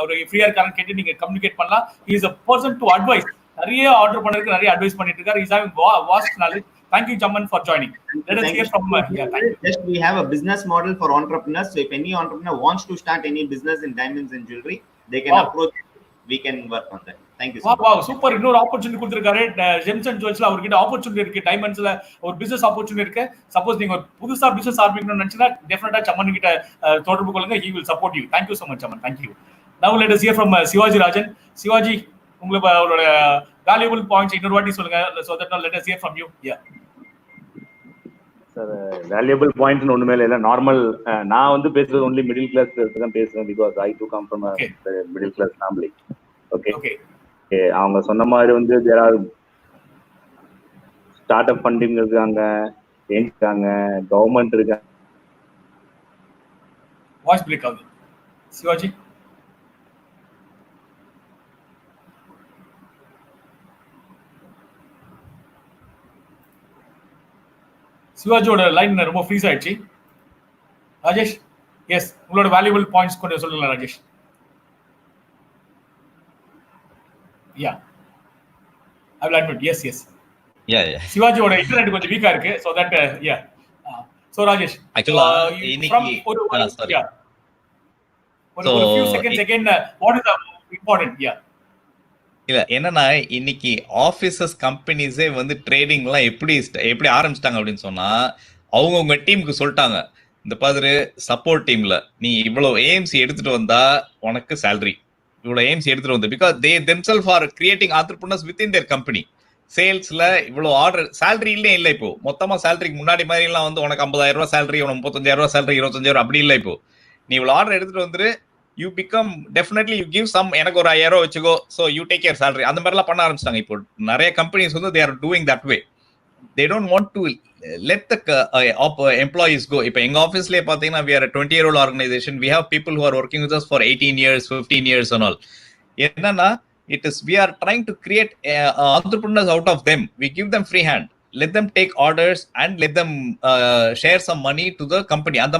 ஒரு ஃப்ரீயா இருக்கான்னு கேட்டு நீங்க கம்யூனிகேட் பண்ணலாம். He is a person to advise. நிறைய ஆண்டர்பிரனருக்கு நிறைய அட்வைஸ் பண்ணிட்டு இருக்காரு. He's having vast knowledge. Thank you Chaman for joining. Let us hear from just we have a business model for entrepreneurs. So if any entrepreneur wants to start any business in diamonds and jewelry, they can approach. We can work on that. Thank you so much. Wow, super. இன்னொரு opportunity கொடுத்திருக்காரு. Gems and ஜுவல்ஸ்ல அவர்கிட்ட opportunity இருக்கு, டைமண்ட்ஸ்ல ஒரு business opportunity இருக்கு. Suppose நீங்க ஒரு புதுசா business ஆரம்பிக்கணும்னு நினைச்சா டெஃபினட்டா Chaman கிட்ட தொடர்பு கொள்ளுங்க. He will support you. Thank you so much Chaman. Thank you. Now let us hear from Shivajirajan. Shivaji, உங்களுக்கு அவரோட வேல்யூபிள் பாயிண்ட்ஸ் இன்னொரு வாட்டி சொல்லுங்க. So that now let us hear from you. Yeah. Sir, valuable points ஒண்ணுமே இல்ல. Normal நான் வந்து பேசுறது ஒன்லி மிடில் கிளாஸ் தான் பேசுறேன். Because I do come from middle class family. Okay, அவங்க சொன்ன மாதிரி வந்து there are start up funding இருக்காங்க, கவர்மெண்ட் இருக்காங்க. வாய்ஸ் பிரேக் ஆகுது சிவாஜி. சிவாஜியோட லைன் ரொம்ப ஃப்ரீஸ் ஆயிடுச்சு. ராஜேஷ், எஸ், உங்களோட வேல்யூபிள் பாயிண்ட்ஸ் கொஞ்சம் சொல்லுங்க Rajesh. Yeah, I will admit. Yes yes, yeah சிவாஜியோட இன்டர்நெட் கொஞ்சம் வீக்கா இருக்கு. So that yeah. So Rajesh, ஆக்சுவலா இன்னைக்கு ஒரு few seconds again, what is the important? Yeah. இல்ல என்னன்னா, இன்னைக்கு ஆபீசஸ் கம்பெனிஸே வந்து ட்ரேடிங் எல்லாம் எப்படி ஆரம்பிச்சிட்டாங்க அப்படின்னு சொன்னா, அவங்கவுங்க டீமுக்கு சொல்லிட்டாங்க, இந்த பாரு சப்போர்ட் டீம்ல நீ இவ்வளவு ஏஎம்சி எடுத்துட்டு வந்தா உனக்கு சேலரி, இவ்வளவு ஏஎம்சி எடுத்துட்டு வந்து, because they themselves are creating entrepreneurs within their company. சேல்ஸ்ல இவ்வளவு ஆர்டர் சேலரி இல்ல இப்போ மொத்தமா சேலரிக்கு முன்னாடி மாதிரி எல்லாம் வந்து உனக்கு 50,000 ரூபாய் சேலரி, உனக்கு 35,000 ரூபாய் சேலரி, 25,000 அப்படி இல்லை. இப்போ நீ இவ்வளவு ஆர்டர் எடுத்துட்டு வந்துரு, you become definitely you give some, எனக்கு ஒரு 5,000 வச்சுக்கோ, so you take your salary. அந்த மாதிரிலாம் பண்ண ஆரம்பிச்சிட்டாங்க. இப்போ நிறைய கம்பெனிஸ் வந்து they are doing that way. they don't want to let the employees go. If in office we are a 20-year-old organization, we have people who are working with us for 18 years, 15 years and all. It is, we are trying to create entrepreneurs out of them. We give them free hand, let them take orders and let them share some money to the company. And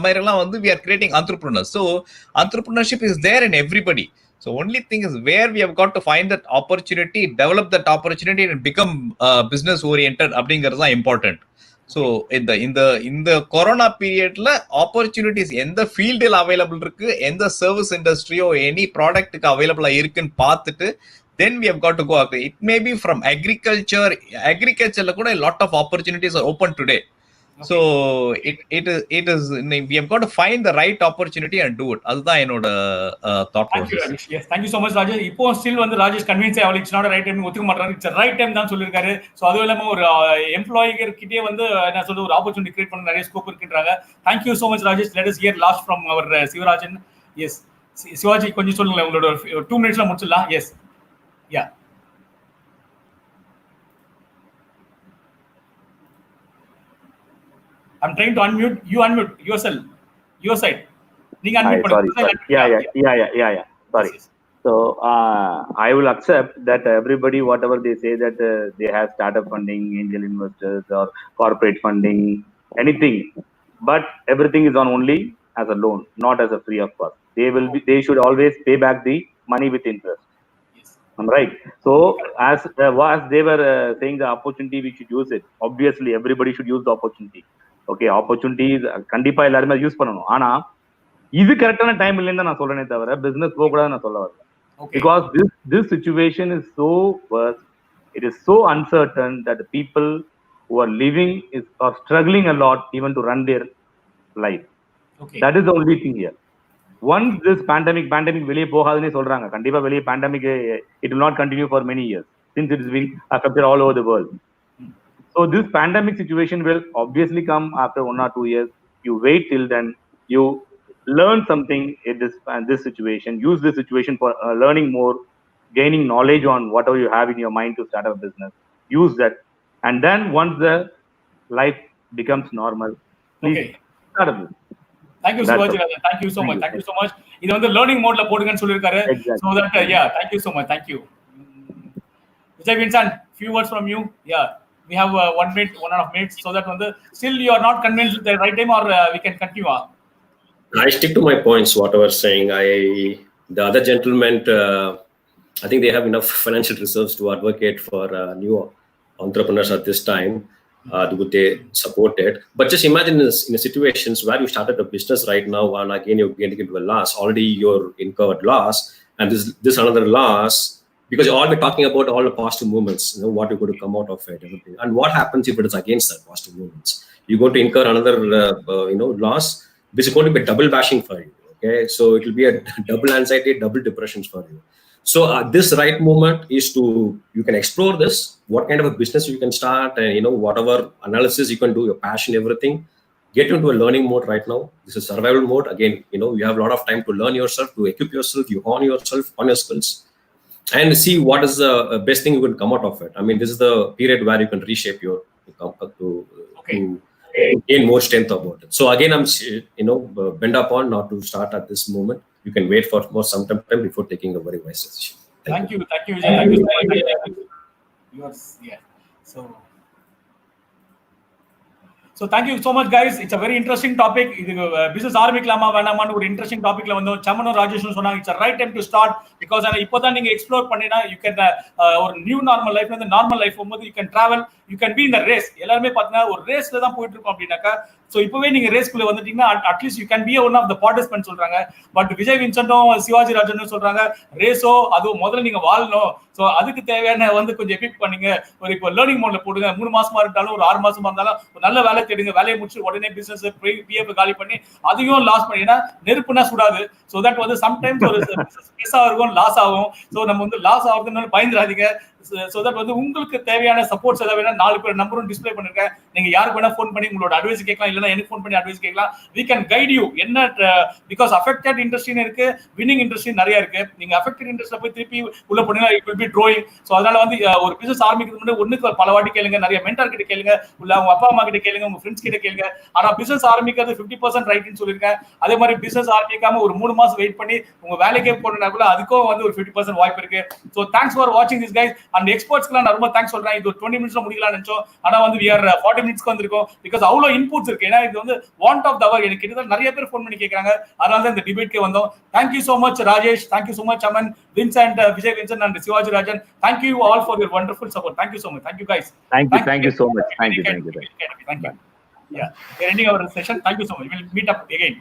we are creating entrepreneurs. So entrepreneurship is there in everybody. So only thing is where we have got to find that opportunity, develop that opportunity and become business oriented. Abdingarza important. So in the corona period la opportunities in the field available irukku, in the service industry or any product available irukku nu paathittu, then we have got to go after. It may be from agriculture la kuda a lot of opportunities are open today. Okay. So it is we have got to find the right opportunity and do it. Adha enoda thought process. Thank you, yes, thank you so much Rajesh. Ipo still வந்து Rajesh convince ஆவல, it's not a right time ஒத்துக்க மாட்டாரு. It's a right time தான் சொல்லிருக்காரு. So அதுவும் இல்லாம ஒரு employee கிட்டே வந்து என்ன சொல்றது, ஒரு opportunity create பண்ண நிறைய ஸ்கோப் இருக்குன்றாங்க. Thank you so much Rajesh. Let us hear last from our Shivarajan. Yes, Sivaji கொஞ்சம் சொல்லுங்க, உங்களோட 2 minutes ல முடிச்சிடலாம். Yes, yeah. I'm trying to unmute. You unmute yourself. Your side. Sorry. Yeah. Sorry. Yes. So I will accept that everybody, whatever they say that they have startup funding, angel investors or corporate funding, anything, but everything is on only as a loan, not as a free of cost. They should always pay back the money with interest. Yes. I'm right. So as they were saying the opportunity, we should use it. Obviously, everybody should use the opportunity. Okay, opportunities கண்டிப்பா எல்லாருமே use பண்ணணும். ஆனா இது கரெக்டான time இல்லைன்னு நான் சொல்றேனே தவிர பிசினஸ் போக கூடாது நான் சொல்ல வரல. Because this situation is so worse, it is so uncertain that the people who are living are struggling a lot even to run their life. Okay. That is the only thing here. Once this pandemic வெளியே போகாதுன்னு சொல்றாங்க, கண்டிப்பா வெளியே pandemic it will not continue for many years since it has been affected all over the world. So this pandemic situation will obviously come after 1 or 2 years. You wait till then, you learn something in this situation, use this situation for learning more, gaining knowledge on whatever you have in your mind to start a business. Use that. And then once the life becomes normal, please start a business. Thank you Shivajirajan. Thank you so much. Thank you so much. இது வந்து learning mode la போடுங்கன்னு சொல்லிருக்காரு. So that yeah, thank you so much. Thank you. Vijay Vincent, few words from you. Yeah. We have 1 minute, 1.5 minutes, so that still you are not convinced with the right time, or we can continue. I stick to my points, what I was saying. The other gentlemen, I think they have enough financial reserves to advocate for new entrepreneurs at this time. They support it. But just imagine in situations where you started a business right now and again you're getting into a loss. Already you're incurred loss, and this another loss. Because you're always talking about all the positive movements, what you're going to come out of it, everything. And what happens if it is against that positive movements? You're going to incur another, loss. This is going to be double bashing for you. Okay, so it will be a double anxiety, double depressions for you. So this right moment is you can explore this, what kind of a business you can start, and whatever analysis you can do, your passion, everything. Get into a learning mode right now. This is survival mode. Again, you have a lot of time to learn yourself, to equip yourself, you hone yourself on your skills. And see what is the best thing you can come out of it. I mean, this is the period where you can reshape your to gain more strength about it. So again, I'm bend upon not to start at this moment. You can wait for some time before taking a very wise decision. Thank you, Vijay. Thank you so much. Yours, yeah. So thank you so much guys. It's a very interesting topic. இது business ஆரம்பிக்கலாமா வேணாமான்னு ஒரு interesting topicல வந்தோம். சமனும் ராஜேஷும் சொன்னாங்க it's a right time to start because இப்போதான் நீங்க explore பண்ணினா you can ஒரு நியூ நார்மல் லைஃப்ல இருந்து நார்மல் லைஃப் போகும்போது you can travel, you can be in the race. எல்லாரும் பார்த்தீங்கன்னா ஒரு ரேஸ்ல தான் போயிட்டு இருக்கோம் அப்படின்னாக்கா சோ இப்பவே நீங்க ரேஸ்க்குள்ள வந்துட்டீங்கன்னா at least you can be one of the participant சொல்றாங்க. பட் விஜய் வின்சென்ட்டும் சிவாஜிராஜனும் சொல்றாங்க ரேஸோ அது முதல்ல நீங்க வாழணும். சோ அதுக்கு தேவையான கொஞ்சம் எபிக் பண்ணீங்க. ஒரு இப்போ லேர்னிங் மோட்ல போடுங்க. 3 மாசமா இருந்தாலும் ஒரு 6 மாசமா இருந்தாலும் ஒரு நல்ல வேலை தேடுங்க. வேலையை முடிச்சு உடனே பிசினஸ் பிஎஃப் காலி பண்ணி அதையும் லாஸ் பண்ணினா நெருப்புனா சுடாது. சோ தட் சம்டைம்ஸ் ஒரு ஸ்ட்ரெஸ்ஸா இருக்கும், லாஸ் ஆகும். சோ நம்ம லாஸ் ஆகுறதுனால பயந்துடாதீங்க. சோ தட் வந்து உங்களுக்கு தேவையான சப்போர்ட்ஸ் ஏதாவது வேணா 4 பேர் நம்பரும் டிஸ்ப்ளே பண்ணிருக்கேன். நீங்க யாருக்கு வேணா ஃபோன் பண்ணி உங்களோட அட்வைஸ் கேட்கலாம், இல்லனா எனக்கு ஃபோன் பண்ணி அட்வைஸ் கேட்கலாம். we can guide you. என்ன பிகாஸ் அஃபெக்டட் இண்டஸ்ட்ரின்னு இருக்கு, வின்னிங் இண்டஸ்ட்ரி நிறைய இருக்கு. நீங்க அஃபெக்டட் இண்டஸ்ட்ரியில போய் திருப்பி உள்ள போனீங்கன்னா it will be drawing. So அதனால வந்து ஒரு பிசினஸ் ஆரம்பிக்கிறதுக்கு முன்னாடி ஒண்ணுக்கு பல வாட்டி கேளுங்க, நிறைய மென்டார் கிட்ட கேளுங்க, இல்ல உங்க அப்பா அம்மா கிட்ட கேளுங்க, உங்க ஃப்ரெண்ட்ஸ் கிட்ட கேளுங்க. ஆனா பிசினஸ் ஆரம்பிக்கிறது 50% ரைட்னு சொல்லிருக்கேன். அதே மாதிரி பிசினஸ் ஆரம்பிக்காம ஒரு 3 மாசம் வெயிட் பண்ணி உங்க வேலைக்கே போனா கூட அதுக்கும் வந்து ஒரு 50% வாய்ப்பு இருக்கு. சோ தேங்க்ஸ் ஃபார் வாட்சிங் திஸ் கைஸ். அண்ட் எக்ஸ்பர்ட்ஸ்க்குலாம் நான் ரொம்ப தேங்க்ஸ் சொல்றேன். இது ஒரு 20 மினிட்ஸ்ல முடிக்கலாம்னு நினைச்சோம், ஆனா வந்து we are 40 மினிட்ஸ்க்கு வந்திருக்கோம். பிகாஸ் அவ்வளவு இன்புட்ஸ் இருக்கு. ஏன்னா இது வந்து வாண்ட் ஆஃப் த அவர். எனக்கு கிட்டத்தட்ட நிறைய பேர் ஃபோன் பண்ணி கேட்கறாங்க, அதனால தான் இந்த டிபேட்க்கு வந்தோம். Thank you so much Rajesh, thank you so much Aman, Vincent, Vijay Vincent and Shivajirajan. Thank you all for your wonderful support. Thank you so much. Thank you guys. Thank you so much. Thank you. Yeah, we are ending our session. Thank you so much. We'll meet up again.